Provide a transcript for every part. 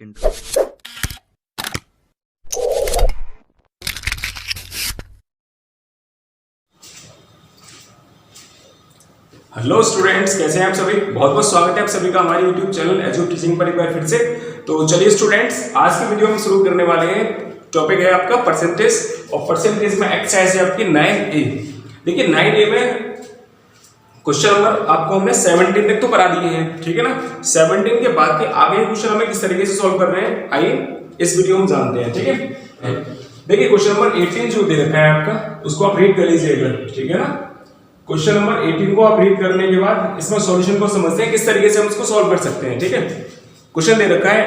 Hello students, कैसे हैं आप सभी। बहुत बहुत स्वागत है आप सभी का हमारे यूट्यूब चैनल एजू टीचिंग पर एक बार फिर से। तो चलिए स्टूडेंट्स, आज की वीडियो हम शुरू करने वाले हैं। टॉपिक है आपका परसेंटेज, और परसेंटेज में एक्सरसाइज है आपकी 9A। देखिए 9A में क्वेश्चन नंबर आपको हमने 17 तक तो करा दिए हैं, ठीक है ना। 17 के बाद के आगे क्वेश्चन हमें किस तरीके से सॉल्व कर रहे हैं, आइए इस वीडियो में जानते हैं, ठीक है। देखिए क्वेश्चन नंबर 18 जो दे रखा है आपका, उसको आप रीड कर लीजिएगा, ठीक है ना। क्वेश्चन नंबर 18 को आप रीड करने के बाद इसमें सॉल्यूशन को समझते हैं किस तरीके से हम इसको सॉल्व कर सकते हैं, ठीक है। क्वेश्चन दे रखा है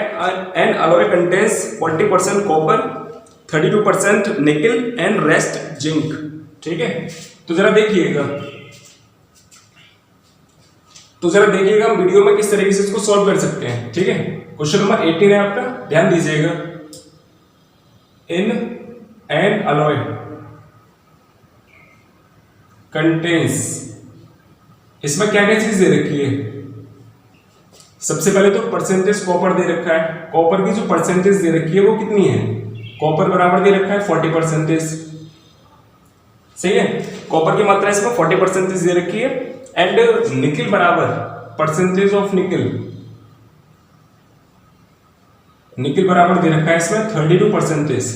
एन अलॉय कंटेन्स 40% कॉपर, 32% निकल एंड रेस्ट जिंक, ठीक है। तो जरा देखिएगा वीडियो में किस तरीके से इसको सॉल्व कर सकते हैं, ठीक है। क्वेश्चन नंबर 18 है आपका, ध्यान दीजिएगा। इन एन अलॉय कंटेन्स, इसमें क्या क्या चीज दे रखी है। सबसे पहले तो परसेंटेज कॉपर दे रखा है। कॉपर की जो परसेंटेज दे रखी है वो कितनी है, कॉपर बराबर दे रखा है 40%, सही है। कॉपर की मात्रा इसमें 40% दे रखी है। एंड निकल बराबर परसेंटेज ऑफ निकल बराबर दे रखा है इसमें 32%।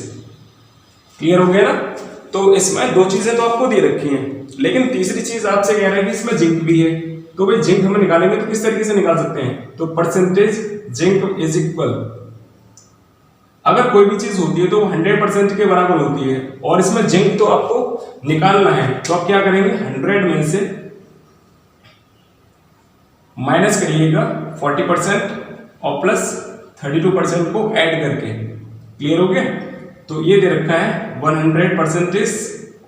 क्लियर हो गया ना। तो इसमें दो चीजें तो आपको दे रखी हैं, लेकिन तीसरी चीज आपसे कह रहा है कि इसमें जिंक भी है। तो भाई जिंक हमें निकालेंगे तो किस तरीके से निकाल सकते हैं, तो परसेंटेज जिंक इज इक्वल, अगर कोई भी चीज होती है तो 100% के बराबर होती है, और इसमें जिंक तो आपको निकालना है। तो आप क्या करेंगे, 100 में से माइनस करिएगा 40% और प्लस 32% को ऐड करके। क्लियर हो गया। तो ये दे रखा है 100%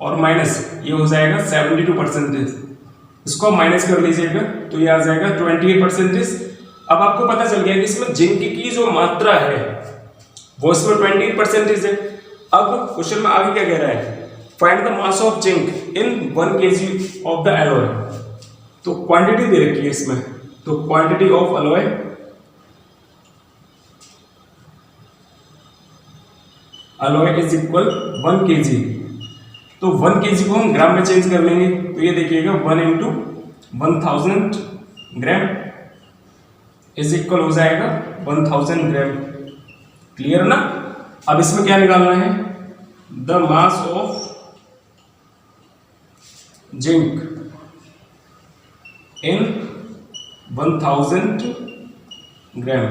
और माइनस ये हो जाएगा 72%। इसको माइनस कर लीजिएगा तो ये आ जाएगा 28%। अब आपको पता चल गया कि इसमें जिंक की जो मात्रा है वो इसमें 28% है। अब क्वेश्चन में आगे क्या कह रहा है, find the mass of zinc in 1 kg of the alloy. तो क्वांटिटी दे रखी है इसमें, तो quantity of alloy is equal 1 kg। तो 1 kg को हम ग्राम में चेंज कर लेंगे, तो ये देखिएगा 1 × 1000 ग्राम इज इक्वल हो जाएगा 1000 ग्राम। क्लियर ना। अब इसमें क्या निकालना है, the mass of zinc in 1000 ग्राम।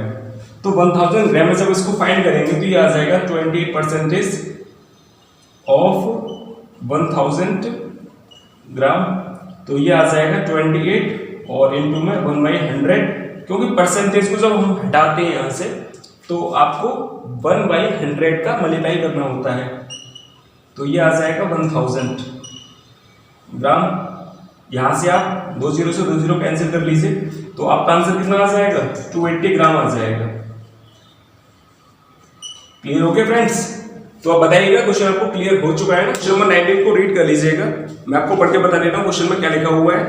तो 1000 ग्राम में जब इसको फाइंड करेंगे तो ये आ जाएगा 28% ऑफ 1000 ग्राम। तो ये आ जाएगा 28 और इंटू में 1/100, क्योंकि परसेंटेज को जब हम हटाते हैं यहाँ से तो आपको 1/100 का मल्टीप्लाई करना होता है। तो ये आ जाएगा 1000 ग्राम। यहाँ से आप 2 0 से 2 0 कैंसिल कर लीजिए, तो आपका आंसर कितना आ जाएगा, 280 ग्राम आ जाएगा। क्लियर हो गया फ्रेंड्स। तो आप बताइएगा क्वेश्चन आपको क्लियर हो चुका है ना। क्वेश्चन नंबर 19 को रीड कर लीजिएगा, मैं आपको पढ़ के बता देता हूँ क्वेश्चन में क्या लिखा हुआ है।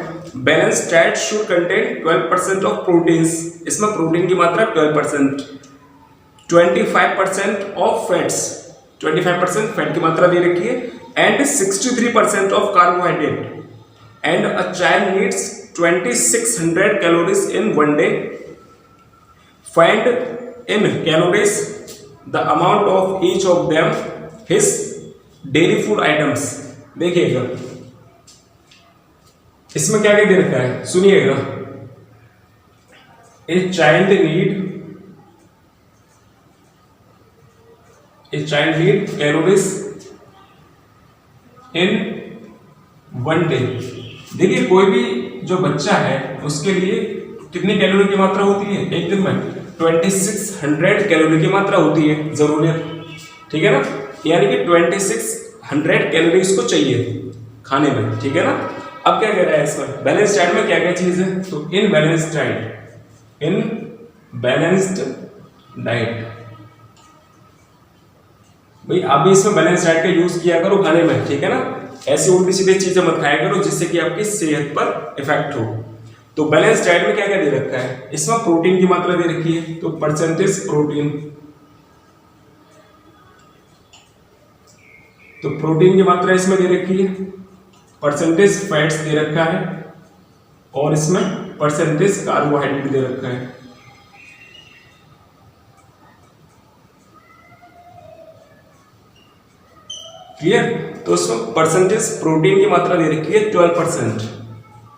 Balance diet should contain 12% of proteins, इसमें प्रोटीन की मात्रा 12%, 25% ऑफ फैट्स, 25% फैट की मात्रा दे रखी है, and 63% of carbohydrate, and a child needs 2600 calories in 1 day। Find in calories the amount of each of them his daily food items। देखिएगा इसमें क्या क्या दे रखा है, सुनिएगा। a child need calories in 1 day। देखिए कोई भी जो बच्चा है उसके लिए कितनी कैलोरी की मात्रा होती है एक दिन में, 2600 कैलोरी की मात्रा होती है जरूरत, ठीक है ना। यानी कि 2600 कैलोरी इसको चाहिए खाने में, ठीक है ना। अब क्या कह रहा है इसमें, बैलेंस डाइट में क्या क्या चीज है, तो इन बैलेंस्ड डाइट भाई आप भी इसमें बैलेंस डाइट का यूज किया करो खाने में, ठीक है ना। ऐसी उल्टी सीधी चीजें मत खाया करो जिससे कि आपकी सेहत पर इफेक्ट हो। तो बैलेंस डाइट में क्या क्या दे रखा है, इसमें प्रोटीन की मात्रा दे रखी है, तो परसेंटेज प्रोटीन, तो प्रोटीन की मात्रा इसमें दे रखी है, परसेंटेज फैट्स दे रखा है और इसमें परसेंटेज कार्बोहाइड्रेट दे रखा है। क्लियर। तो उसमें परसेंटेज प्रोटीन की मात्रा दे रखी है 12%,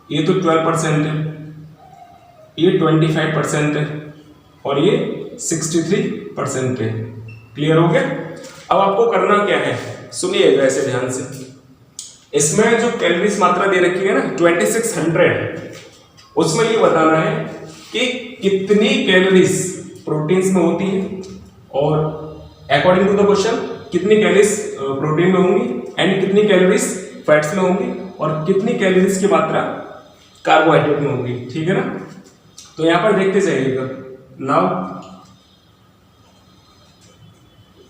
ये तो 12% है, ये 25% है और ये 63% है। क्लियर हो गया। अब आपको करना क्या है, सुनिएगा ऐसे ध्यान से। इसमें जो कैलोरीज मात्रा दे रखी है ना 2600, उसमें ये बताना है कि कितनी कैलोरीज प्रोटीन्स में होती है और अकॉर्डिंग टू द क्वेश्चन कितनी कैलोरीज प्रोटीन में होंगी एंड कितनी कैलोरीज फैट्स में होंगी और कितनी कैलोरीज की मात्रा कार्बोहाइड्रेट में होगी। ठीक है ना। तो यहां पर देखते जाइएगा। Now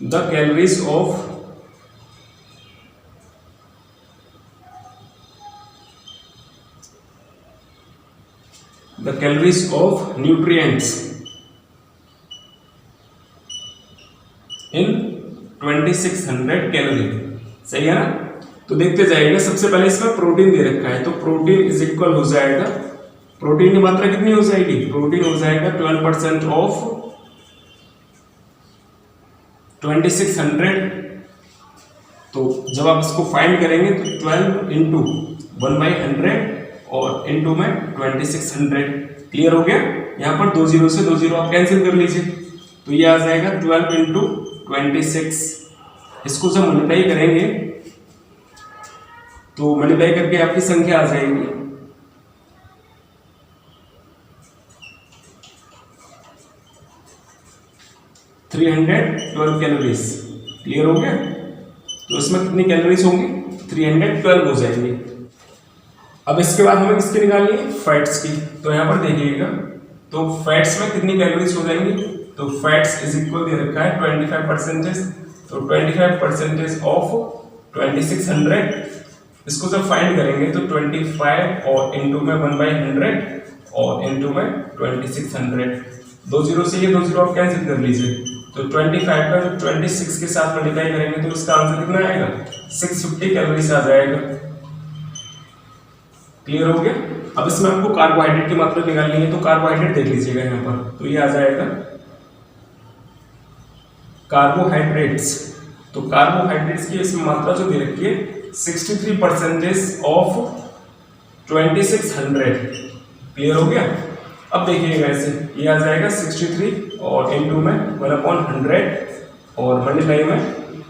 the calories of nutrients in 2600 calorie. सही है ना। तो देखते जाइएगा। सबसे पहले इसमें प्रोटीन दे रखा है, तो प्रोटीन इज इक्वल हो जाएगा, प्रोटीन की मात्रा कितनी हो जाएगी, प्रोटीन हो जाएगा 12% ऑफ 2600। तो जब आप इसको फाइंड करेंगे तो 12 इंटू 1/100 और इनटू में 2600। क्लियर हो गया। यहाँ पर 2 जीरो से 2 जीरो आप कैंसिल कर लीजिए, तो ये आ जाएगा 12 इंटू 26। इसको जब मल्टीप्लाई करेंगे तो मल्टीप्लाई करके आपकी संख्या आ जाएगी 312 कैलोरीज। क्लियर हो गया। तो इसमें कितनी कैलोरीज होंगी, 312 हो जाएंगी। अब इसके बाद हमें किसकी निकालनी है, फैट्स की। तो यहाँ पर देखिएगा, तो फैट्स में कितनी कैलोरीज हो जाएंगी, तो फैट्स इज इक्वल दे रखा है 25%, तो 25% ऑफ 2600। इसको जब फाइंड करेंगे तो 25 और इंटू में 1/100 और इंटू में 2600। 2 जीरो से ये 2 जीरो आप कैंसिल कर लीजिए, तो 25 का जो 26 के साथ मल्टीप्लाई करेंगे तो इसका आंसर कितना आएगा, 650 कैलोरीज आ जाएगा। क्लियर हो गया। अब इसमें आपको कार्बोहाइड्रेट की मात्रा निकालनी है, तो कार्बोहाइड्रेट देख लीजिएगा यहाँ पर, तो ये आ जाएगा कार्बोहाइड्रेट्स। तो कार्बोहाइड्रेट्स की इसमें मात्रा जो दे रखी है 63% ऑफ 2600। क्लियर हो गया। अब देखिएगा ऐसे, ये आ जाएगा 63 और इंटू में 1/100 और मल्टीप्लाई में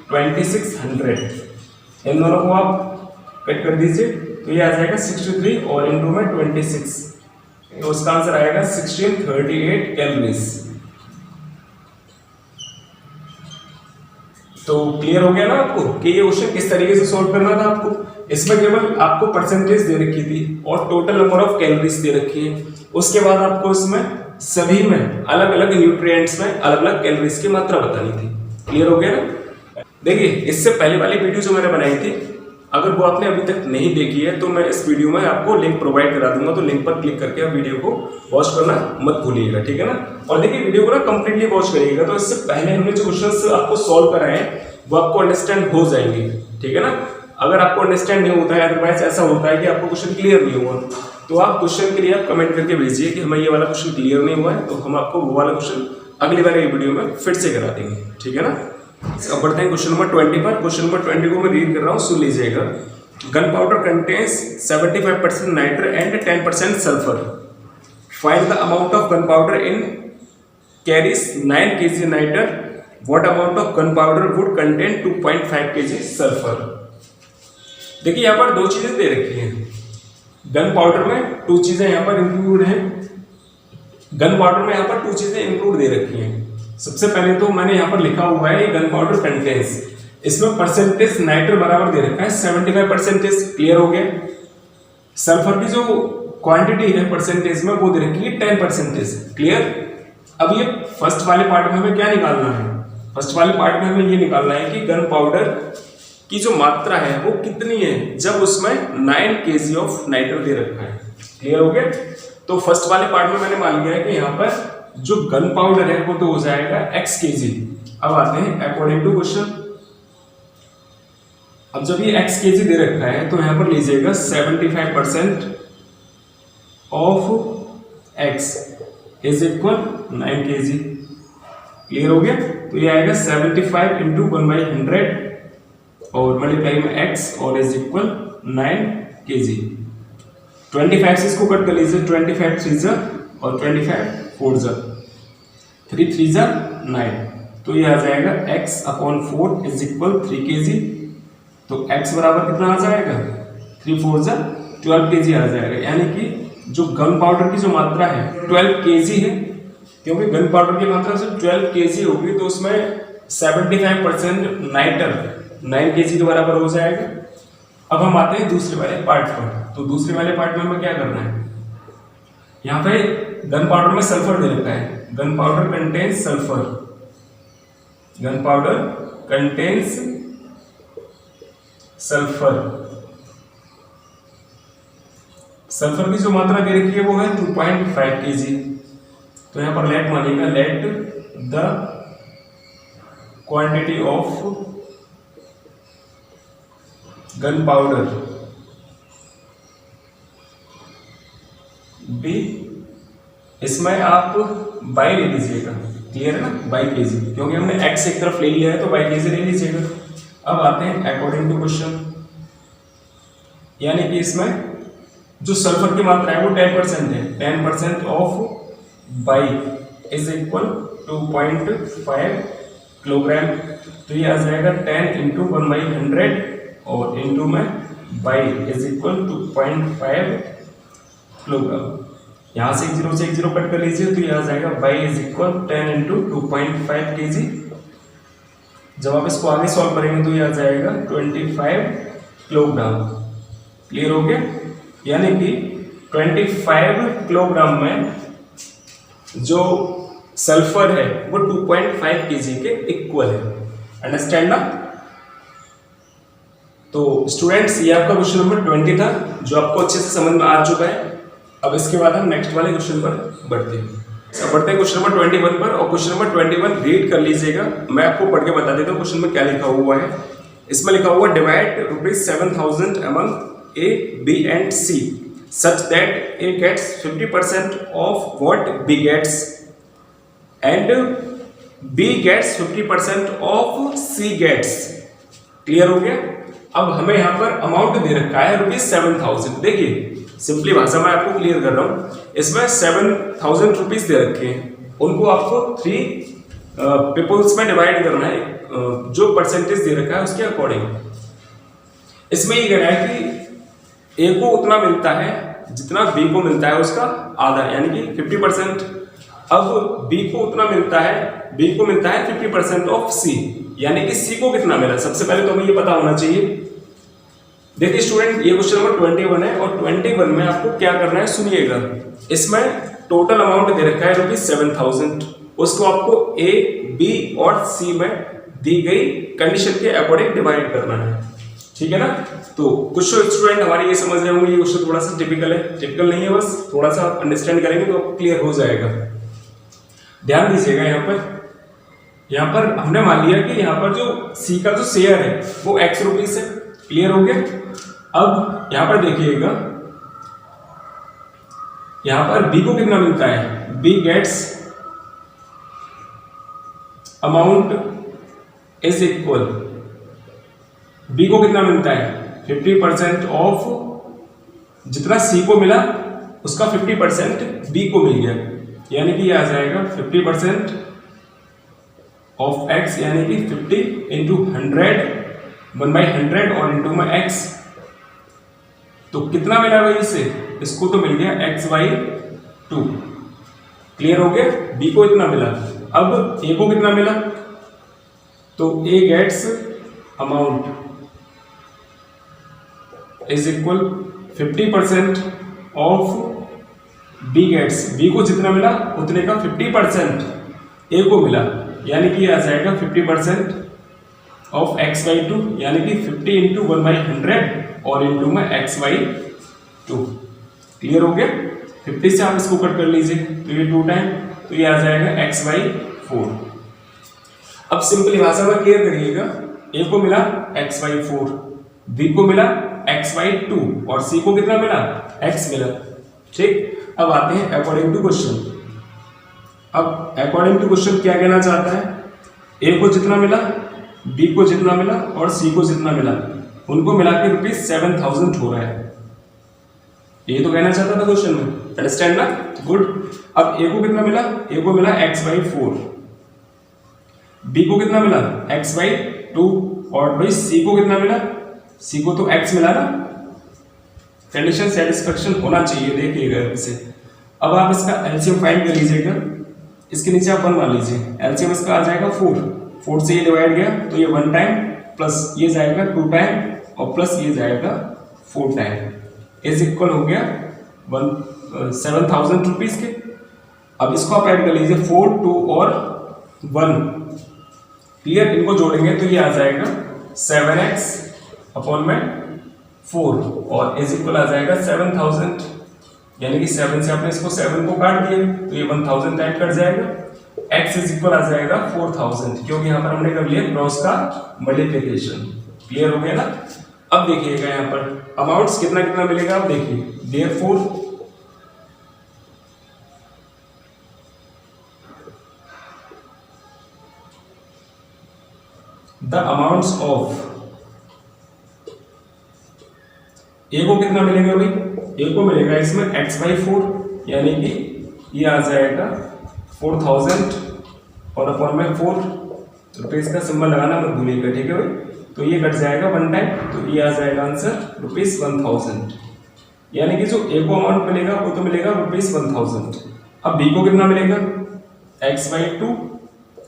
2600। इन दोनों को आप कट कर दीजिए, तो ये आ जाएगा 63 और इंटू में 26, तो उसका आंसर आएगा 1638 कैलोरीज। तो क्लियर हो गया ना आपको कि ये क्वेश्चन किस तरीके से सॉल्व करना था आपको। इसमें केवल आपको परसेंटेज दे रखी थी और टोटल नंबर ऑफ कैलोरीज दे रखी है। उसके बाद आपको इसमें सभी में अलग अलग न्यूट्रिएंट्स में अलग अलग कैलोरीज की मात्रा बतानी थी। क्लियर हो गया ना। देखिए, इससे पहले वाली वीडियो जो मैंने बनाई थी, अगर वो आपने अभी तक नहीं देखी है तो मैं इस वीडियो में आपको लिंक प्रोवाइड करा दूंगा, तो लिंक पर क्लिक करके आप वीडियो को वॉच करना मत भूलिएगा। ठीक है ना। और देखिए, वीडियो को ना कंप्लीटली वॉच करिएगा, तो इससे पहले हमने जो क्वेश्चंस आपको सॉल्व कराए हैं वो आपको अंडरस्टैंड हो जाएंगे। ठीक है ना। अगर आपको अंडरस्टैंड नहीं होता है, अदरवाइज ऐसा होता है कि आपको क्वेश्चन क्लियर नहीं हुआ, तो आप क्वेश्चन के लिए आप कमेंट करके भेजिए कि हमें ये वाला क्वेश्चन क्लियर नहीं हुआ है, तो हम आपको वो वाला क्वेश्चन अगली बार वीडियो में फिर से करा देंगे। ठीक है ना। अब बढ़ते हैं क्वेश्चन नंबर 20 पर। क्वेश्चन नंबर 20 को मैं रीड कर रहा हूँ, सुन लीजिएगा। Gunpowder contains 75% nitre and 10% sulphur. Find the amount of gunpowder in carries 9 kg nitre. What amount of gunpowder would contain 2.5 kg sulphur. देखिए, यहाँ पर दो चीजें दे रखी हैं। गन पाउडर में 2 चीजें यहाँ पर इंक्लूड हैं। गन पाउडर में यहाँ पर 2 चीजें इंक्लूड दे रखी हैं। सबसे पहले तो मैंने यहाँ पर लिखा हुआ है गन पाउडर कंटेन्स, इसमें परसेंटेज नाइट्र बराबर दे रखा है 75%। क्लियर हो गया। सल्फर की जो क्वांटिटी है परसेंटेज में वो दे रखी है 10%। क्लियर। अब ये फर्स्ट वाले पार्ट में हमें क्या निकालना है, फर्स्ट वाले पार्ट में हमें ये निकालना है कि गन पाउडर की जो मात्रा है वो कितनी है जब उसमें 9 kg ऑफ नाइट्र दे रखा है। क्लियर हो गया। तो फर्स्ट वाले पार्ट में मैंने मान लिया है कि यहाँ पर जो गन पाउडर है वो तो हो जाएगा x kg। अब आते हैं अकॉर्डिंग टू क्वेश्चन। अब जब ये x kg दे रखा है तो यहाँ पर लीजिएगा 75% of x is equal 9 kg। Clear हो गया? तो ये आएगा 75 इंटू 1/100 और मल्टीप्लाई में x और इज इक्वल 9 kg। 25 से इसको कट कर लीजिए, 25 3 जा और 25 4 जा, 3 3 जा 9, तो ये आ जाएगा x upon 4 is equal 3 kg। तो x बराबर कितना आ जाएगा? 3 4 जा 12 kg आ जाएगा। यानी कि जो गन पाउडर की जो मात्रा है 12 kg है, क्योंकि गन पाउडर की मात्रा से 12 kg होगी तो उसमें 75% नाइटर 9 kg के बराबर हो जाएगा। अब हम आते हैं दूसरे वाले पार्ट पर। तो दूसरे वाले पार्ट में हमें क्या करना है? यहाँ पे गन पाउडर में सल्फर दे रखा है, gun powder contains sulphur, gun powder contains sulphur. Sulphur की जो मात्रा दे रखी है वो है 2.5 kg। तो यहाँ पर लेट मानिएगा, let the quantity of gunpowder be, इसमें आप बाई ले लीजिएगा। क्लियर है ना? बाई केजी, क्योंकि हमने x एक तरफ ले लिया है तो बाई केजी ले लीजिएगा। अब आते हैं अकॉर्डिंग टू क्वेश्चन, यानी कि इसमें जो सल्फर की मात्रा है वो 10% है। 10% of by is equal 2.5 kilogram. तो ये आ जाएगा 10 इंटू 1/100 और इंटू में बाई इज इक्वल 2.5 किलोग्राम। यहाँ से एक जीरो कट कर लीजिए तो ये आ जाएगा by is equal 10 into 2.5 kg। जब आप इसको आगे सॉल्व करेंगे तो ये आ जाएगा 25 किलोग्राम। क्लियर हो गया? यानी कि 25 किलोग्राम में जो सल्फर है वो 2.5 kg के इक्वल है। अंडरस्टैंड ना? तो स्टूडेंट्स ये आपका क्वेश्चन नंबर 20 था, जो आपको अच्छे से समझ में आ चुका है। अब इसके बाद हम नेक्स्ट वाले क्वेश्चन पर बढ़ते हैं। बढ़ते हैं क्वेश्चन नंबर 21 पर, और क्वेश्चन नंबर 21 रीड कर लीजिएगा। मैं आपको पढ़ के बता देता हूँ क्वेश्चन में क्या लिखा हुआ है। इसमें लिखा हुआ divide ₹7,000 among A, B and C such that A gets 50% of what B gets and B gets 50% of C gets. Clear हो गया? अब हमें यहाँ पर अमाउंट दे रखा है ₹7,000। देखिए सिंपली भाषा में आपको क्लियर कर रहा हूँ। इसमें 7,000 रुपीज दे रखे हैं, उनको आपको 3 पीपल्स में डिवाइड करना है, जो परसेंटेज दे रखा है उसके अकॉर्डिंग। इसमें ये कह रहा है कि ए को उतना मिलता है जितना बी को मिलता है उसका आधा, यानी कि 50%। अब बी को उतना मिलता है, बी को मिलता है 50% ऑफ सी, यानी कि सी को कितना मिला। सबसे पहले तो हमें ये पता होना चाहिए। देखिए स्टूडेंट, ये क्वेश्चन नंबर 21 है और 21 में आपको क्या करना है सुनिएगा। इसमें टोटल अमाउंट दे रखा है ₹7,000, उसको आपको ए, बी और सी में दी गई कंडीशन के अकॉर्डिंग डिवाइड करना है। ठीक है ना? तो कुछ स्टूडेंट हमारे ये समझ रहे होंगे ये क्वेश्चन थोड़ा सा टिपिकल है, टिपिकल नहीं है, बस थोड़ा सा आप अंडरस्टैंड करेंगे तो आपको क्लियर हो जाएगा। ध्यान दीजिएगा, यहाँ पर हमने मान लिया कि यहाँ पर जो सी का जो शेयर है वो X रुपीस है। क्लियर हो गया? अब यहां पर देखिएगा, यहां पर बी को कितना मिलता है? B gets amount is equal, B को कितना मिलता है? 50% ऑफ जितना सी को मिला उसका 50% बी को मिल गया, यानी कि ये आ जाएगा 50% ऑफ एक्स, यानी कि 50 इंटू 100 1/100 और इंटू में x। तो कितना मिला भाई इसे? इसको तो मिल गया x/2। क्लियर हो गया? b को इतना मिला। अब a को कितना मिला? तो a gets amount is equal 50% of b gets, b को जितना मिला उतने का 50% a को मिला, यानी कि आ जाएगा 50% ऑफ x/2, यानी कि 50 इंटू 1/100 और इंटू में x/2। क्लियर हो गया? 50 से आप इसको कट कर लीजिए, तो ये 2 टाइम, तो ये आ जाएगा x/4। अब सिंपली भाषा में क्लियर करिएगा, ए को मिला x/4, बी को मिला x/2 और सी को कितना मिला, x मिला। ठीक, अब आते हैं अकॉर्डिंग टू क्वेश्चन। अब अकॉर्डिंग टू क्वेश्चन क्या कहना चाहता है, ए को जितना मिला, बी को जितना मिला और सी को जितना मिला, उनको मिला के ₹7000 हो रहा है। ये तो कहना चाहता था क्वेश्चन में, अंडरस्टैंड ना, गुड। अब ए को कितना मिला, ए को मिला x/4, बी को कितना मिला x/2 और भाई सी को कितना मिला, सी को तो x मिला ना। कंडीशन सेटिस्फेक्शन होना चाहिए, देखिएगा इसे। अब आप इसका एलसीएम फाइंड कर लीजिएगा, इसके नीचे आप 1 मान लीजिए, एलसीएम इसका आ जाएगा 4 से ये डिवाइड गया तो ये 1 टाइम प्लस ये जाएगा 2 टाइम और प्लस ये जाएगा 4 टाइम, इज इक्वल हो गया 7000 रुपीज के। अब इसको आप ऐड कर लीजिए 4, 2 और 1, क्लियर, इनको जोड़ेंगे तो ये आ जाएगा 7x/4 और इज इक्वल आ जाएगा 7000, यानी कि 7 से आपने इसको 7 को काट दिया तो ये 1000 टाइम कट जाएगा, x इज इक्वल आ जाएगा 4000, क्योंकि यहाँ पर हमने कर लिया क्रॉस का मल्टीप्लिकेशन। क्लियर हो गया ना। अब देखिएगा यहाँ पर अमाउंट्स कितना कितना मिलेगा, आप देखिए, देयरफॉर द अमाउंट्स ऑफ, ए को कितना मिलेगा भाई, ए को मिलेगा इसमें x/4, यानी कि ये आ जाएगा 4000 और अपॉन में 4 रुपीज का सिंबल लगाना मत भूलिएगा, ठीक है भाई। तो ये कट जाएगा 1 टाइम, तो ये आ जाएगा आंसर ₹1000, यानी कि जो ए को अमाउंट मिलेगा वो तो मिलेगा ₹1000। अब बी को कितना मिलेगा x/2,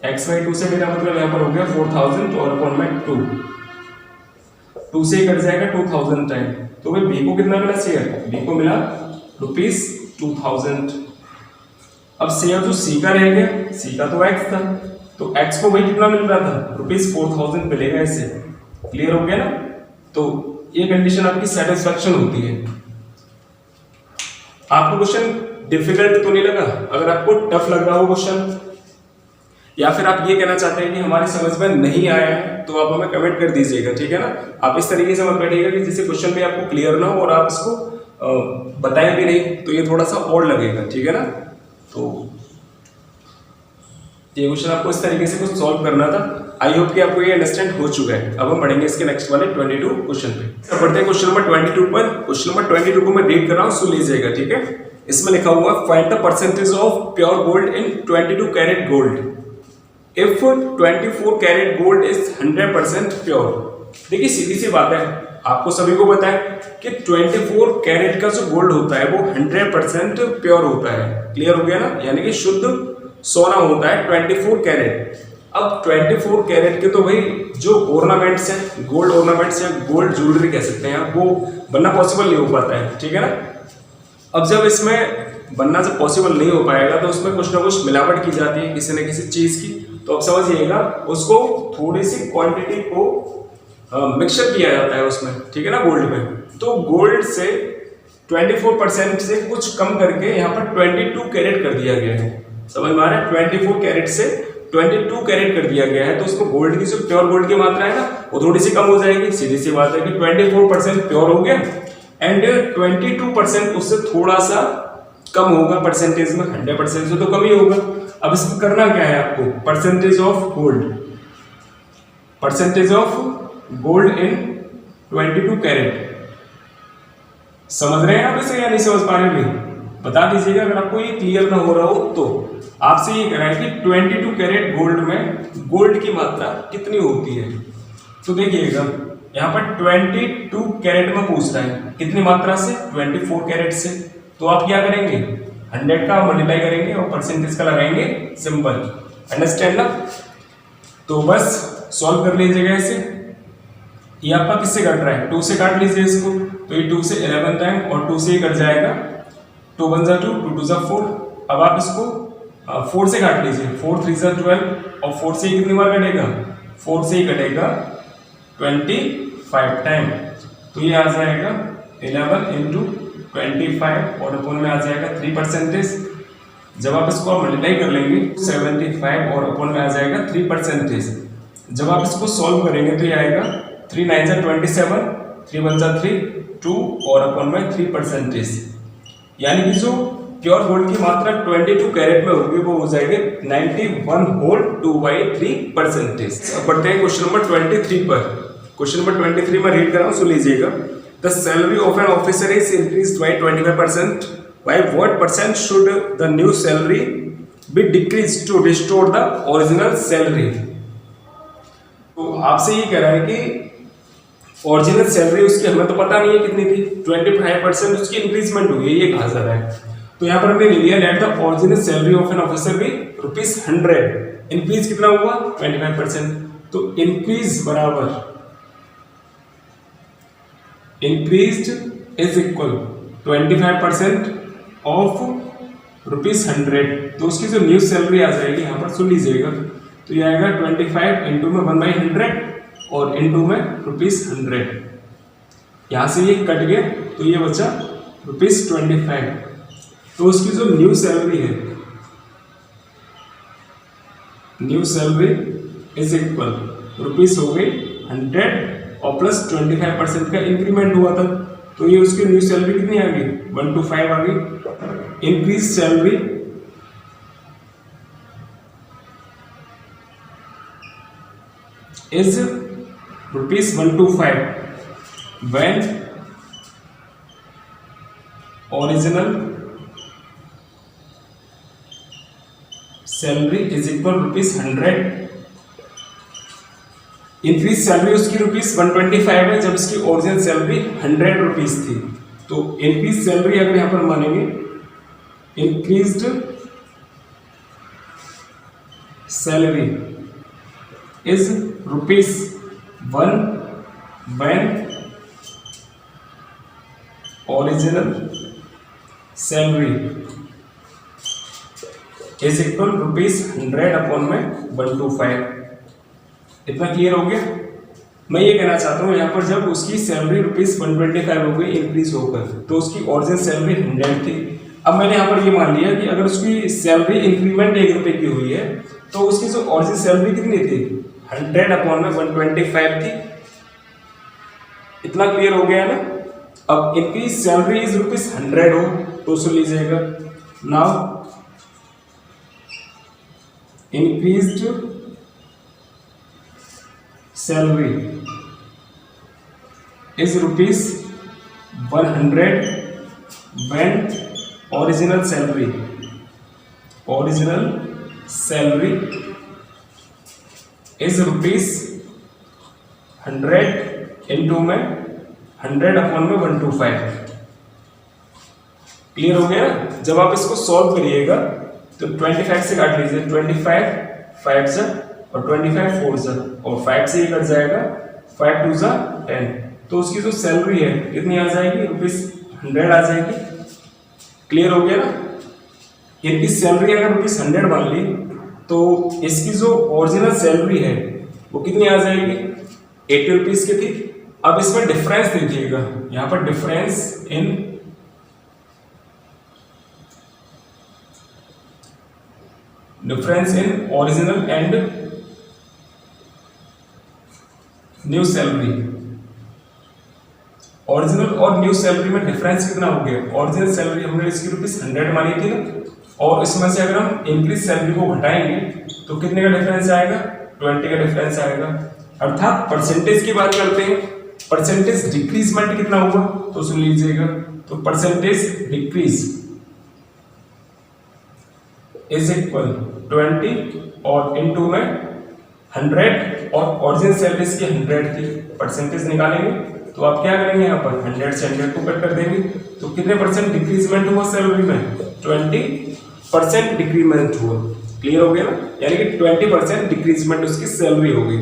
x/2 से मेरा मतलब यहाँ पर हो गया 4000 और अपॉन में 2 से कट जाएगा 2000 टाइम, तो भाई बी को कितना मिला शेयर, बी को मिला ₹2000। अब शेयर जो सी का रह गया, सी का तो x था, तो x को भाई कितना मिल रहा था, ₹4000 मिलेगा इससे। क्लियर हो गया ना। तो ये कंडीशन आपकी सेटिस्फैक्शन होती है। आपको क्वेश्चन डिफिकल्ट तो नहीं लगा? अगर आपको टफ लग रहा हो क्वेश्चन, या फिर आप ये कहना चाहते हैं कि हमारी समझ में नहीं आया है, तो आप हमें कमेंट कर दीजिएगा, ठीक है ना। आप इस तरीके से मत बैठिएगा कि जिससे क्वेश्चन भी आपको क्लियर ना हो और आप इसको बताएं भी नहीं, तो ये थोड़ा सा और लगेगा, ठीक है ना। तो ये क्वेश्चन आपको इस तरीके से कुछ सॉल्व करना था। आई होप कि आपको ये अंडरस्टैंड हो चुका है। अब हम बढ़ेंगे इसके नेक्स्ट वाले 22 क्वेश्चन पे। तो बढ़ते हैं क्वेश्चन नंबर 22 पर। क्वेश्चन नंबर 22 को मैं रीड कर रहा हूँ, सुन लीजिएगा, ठीक है। इसमें लिखा हुआ find the percentage of pure gold in 22 carat gold if 24 carat gold is 100% pure. देखिए सीधी सी बात है, आपको सभी को पता है कि 24 कैरेट का जो गोल्ड होता है वो 100% प्योर होता है। क्लियर हो गया ना, यानी कि शुद्ध सोना होता है 24 कैरेट। अब 24 कैरेट के तो भाई जो ऑर्नामेंट्स हैं, गोल्ड ऑर्नामेंट्स या गोल्ड ज्वेलरी कह सकते हैं आप, वो बनना पॉसिबल नहीं हो पाता है, ठीक है ना। अब जब इसमें बनना जब पॉसिबल नहीं हो पाएगा तो उसमें कुछ ना कुछ मिलावट की जाती है किसी न किसी चीज की। तो अब समझिएगा, उसको थोड़ी सी क्वांटिटी को मिक्सचर किया जाता है उसमें, ठीक है ना, गोल्ड में। तो गोल्ड से 24% से कुछ कम करके यहाँ पर 22 कैरेट कर दिया गया है। समझ में आ रहा है, 24 कैरेट से 22 कैरेट कर दिया गया है। तो उसको गोल्ड की जो प्योर गोल्ड की मात्रा है ना, वो थोड़ी सी कम हो जाएगी। सीधी सी बात है कि 24% प्योर हो गया एंड 22% उससे थोड़ा सा कम होगा परसेंटेज में, 100% से तो कम ही होगा। अब इसमें करना क्या है आपको, percentage of gold, percentage of gold in 22 carat. समझ रहे हैं आप इसे या नहीं समझ पा रहे हैं? बता दीजिएगा अगर आपको ये क्लियर ना हो रहा हो तो। आपसे ये कह रहा है कि 22 कैरेट गोल्ड में गोल्ड की मात्रा कितनी होती है। तो देखिएगा यहाँ पर 22 कैरेट में पूछ रहा है, कितनी मात्रा से, 24 कैरेट से। तो आप क्या करेंगे, 100 का मल्टीप्लाई करेंगे और परसेंटेज का लगाएंगे सिंबल। अंडरस्टैंड ना। तो बस सॉल्व कर लीजिएगा इसे। ये आपका किससे कट रहा है, 2 से काट लीजिए इसको। तो ये 2 से 11 टाइम और 2 से ही कट जाएगा, 2 1 जा 2, 2 2 जा 4। अब आप इसको 4 से काट लीजिए, 4 3 जा 12 और 4 से ही कितनी बार कटेगा, 4 से ही कटेगा 25 टाइम। तो ये आ जाएगा 11 × 25 और अपन में आ जाएगा 3%। जब आप इसको मल्टीप्लाई कर लेंगे 75 और अपन में आ जाएगा 3%। जब आप इसको सॉल्व करेंगे तो ये आएगा 3 9 जा 27, 3 1 जा 3, 2 और अपन में 3%। यानी कि जो प्योर गोल्ड की मात्रा 22 कैरेट में होगी वो हो जाएगी 91 होल 2/3%। अब बढ़ते हैं क्वेश्चन नंबर 23 पर। क्वेश्चन नंबर 23 में रीड कर रहा हूँ, सुन लीजिएगा। The salary of an officer is increased by 25%। By what percent should the new salary be decrease to restore the original salary. तो आपसे ये कह रहा है कि ओरिजिनल सैलरी उसकी हमें तो पता नहीं है कितनी थी, 25% उसकी इंक्रीजमेंट हुई है, ये कहा जा रहा है। तो यहाँ पर हमने ले लिया let the original salary of an officer भी ₹100। इंक्रीज कितना हुआ 25%। तो इंक्रीज बराबर इंक्रीज्ड इज इक्वल 25% ऑफ ₹100। तो उसकी जो न्यू सैलरी आ जाएगी यहाँ पर सुन लीजिएगा, तो ये आएगा 25 इंटू में 1/100 और इंटू में ₹100। यहाँ से ये कट गया तो ये बचा ₹25। तो उसकी जो न्यू सैलरी है, new salary is equal rupees हो गई 100 और प्लस 25% का इंक्रीमेंट हुआ था, तो ये उसकी न्यू सैलरी कितनी आ गई 125 आ गई। Increase salary is ₹125 when original salary is equal ₹100। Increase salary उसकी ₹125 है जब इसकी ओरिजिनल सैलरी ₹100 थी। तो इंक्रीज सैलरी अगर यहां पर मानेंगे, increased salary is ₹1 when original salary is equal ₹100 upon में 125। इतना क्लियर हो गया। मैं ये कहना चाहता हूँ यहाँ पर जब उसकी सैलरी ₹125 हो गई इंक्रीज होकर, तो उसकी ओरिजिनल सैलरी 100 थी। अब मैंने यहाँ पर ये मान लिया कि अगर उसकी सैलरी इंक्रीमेंट ₹1 की हुई है तो उसकी जो ओरिजिनल सैलरी कितनी थी 100 अपॉन में 125 थी। इतना क्लियर हो गया ना। अब इंक्रीज सैलरी इज ₹100 हो तो सुन लीजिएगा, now increased salary is ₹100 when original salary is ₹100 into में 100 अपॉन में 125। क्लियर हो गया। जब आप इसको सॉल्व करिएगा तो 25 से काट लीजिए, 25 5 जा और 25 4 जा और 5 से ये कट जाएगा, 5 2 जा 10। तो उसकी जो सैलरी है कितनी आ जाएगी ₹100 आ जाएगी। क्लियर हो गया ना। इनकी सैलरी अगर ₹100 मान ली तो इसकी जो ओरिजिनल सैलरी है वो कितनी आ जाएगी ₹80 की थी। अब इसमें डिफरेंस देखिएगा, यहाँ पर difference in original and new salary. Original और न्यू सैलरी में डिफरेंस कितना हो गया। ओरिजिनल सैलरी हमने इसकी ₹100 मानी थी ना, और इसमें से अगर हम इंक्रीज सैलरी को घटाएंगे तो कितने का डिफरेंस आएगा 20 का डिफरेंस आएगा। अर्थात परसेंटेज की बात करते हैं, परसेंटेज डिक्रीजमेंट कितना होगा तो सुन लीजिएगा। तो परसेंटेज डिक्रीज इज इक्वल 20 और इनटू में 100 और ओरिजिनल सैलरी की 100 थी। परसेंटेज निकालेंगे तो आप क्या करेंगे, यहाँ पर 100 से 100 को कट कर देंगे तो कितने परसेंट डिक्रीजमेंट हुआ सैलरी में 20% डिक्रीमेंट हुआ। क्लियर हो गया ना। यानी कि 20% डिक्रीजमेंट उसकी सैलरी हो गई।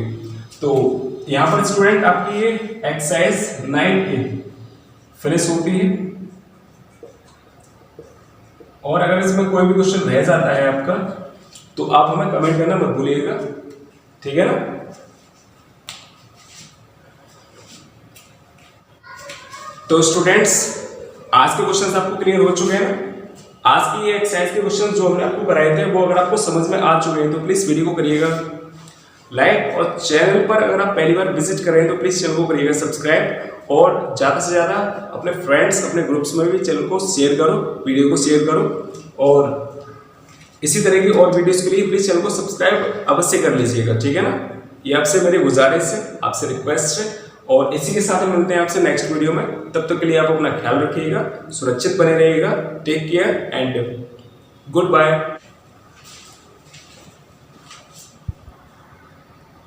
तो यहाँ पर स्टूडेंट आपकी ये एक्सरसाइज 9A फिनिश होती है। और अगर इसमें कोई भी क्वेश्चन रह जाता है आपका तो आप हमें कमेंट करना मत भूलिएगा, ठीक है ना। तो स्टूडेंट्स आज के क्वेश्चंस आपको क्लियर हो चुके हैं ना। आज की ये एक्सरसाइज के क्वेश्चंस जो हमने आपको कराए थे वो अगर आपको समझ में आ चुके हैं तो प्लीज वीडियो को करिएगा लाइक, और चैनल पर अगर आप पहली बार विजिट कर रहे हैं तो प्लीज चैनल को करिएगा सब्सक्राइब, और ज़्यादा से ज़्यादा अपने फ्रेंड्स अपने ग्रुप्स में भी चैनल को शेयर करो, वीडियो को शेयर करो, और इसी तरह की और वीडियोस के लिए प्लीज चैनल को सब्सक्राइब अवश्य कर लीजिएगा, ठीक है ना। ये आपसे मेरी गुजारिश है, आपसे रिक्वेस्ट है, और इसी के साथ हम मिलते हैं आपसे नेक्स्ट वीडियो में। तब तक के लिए आप अपना ख्याल रखिएगा, सुरक्षित बने रहिएगा। Take care and good bye.